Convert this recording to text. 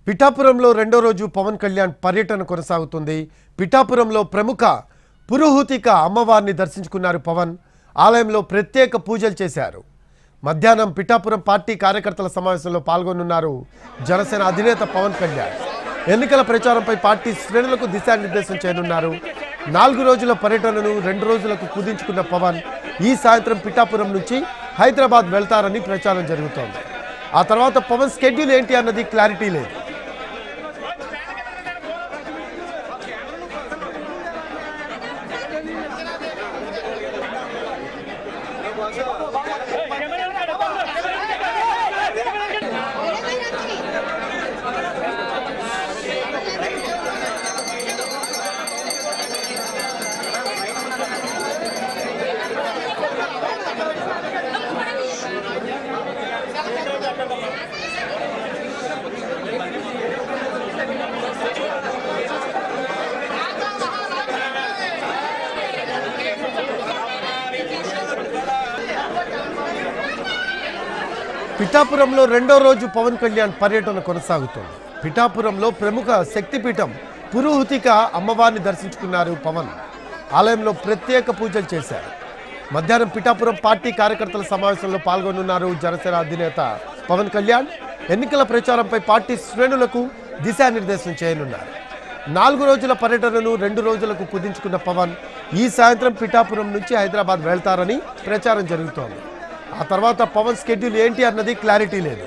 పిఠాపురంలో రెండో రోజు పవన్ కళ్యాణ్ పర్యటన కొనసాగుతుంది. పిఠాపురంలో ప్రముఖ పురోహితిక అమ్మవారిని దర్శించుకున్నారు పవన్. ఆలయంలో ప్రత్యేక పూజలు చేశారు. మధ్యాహ్నం పిఠాపురం పార్టీ కార్యకర్తల సమావేశంలో పాల్గొనున్నారు జనసేన అధినేత పవన్ కళ్యాణ్. ఎన్నికల ప్రచారంపై పార్టీ శ్రేణులకు దిశానిర్దేశం చేయనున్నారు. 4 రోజుల పర్యటనను 2 రోజులకు కుదించుకున్న పవన్ ఈ సాయంత్రం పిఠాపురం నుంచి హైదరాబాద్ వెళ్తారని ప్రచారం జరుగుతోంది. ఆ తర్వాత పవన్ స్కెడ్యూల్ ఏంటి అన్నది క్లారిటీ లేదు. పిఠాపురంలో రెండో రోజు పవన్ కళ్యాణ్ పర్యటన కొనసాగుతోంది. పిఠాపురంలో ప్రముఖ శక్తిపీఠం పురోహితిక అమ్మవారిని దర్శించుకున్నారు పవన్. ఆలయంలో ప్రత్యేక పూజలు చేశారు. మధ్యాహ్నం పిఠాపురం పార్టీ కార్యకర్తల సమావేశంలో పాల్గొనున్నారు జనసేన అధినేత పవన్ కళ్యాణ్. ఎన్నికల ప్రచారంపై పార్టీ శ్రేణులకు దిశానిర్దేశం చేయనున్నారు. 4 రోజుల పర్యటనను 2 రోజులకు కుదించుకున్న పవన్ ఈ సాయంత్రం పిఠాపురం నుంచి హైదరాబాద్ వెళ్తారని ప్రచారం జరుగుతోంది. ఆ తర్వాత పవన్ స్కెడ్యూల్ ఏంటి అన్నది క్లారిటీ లేదు.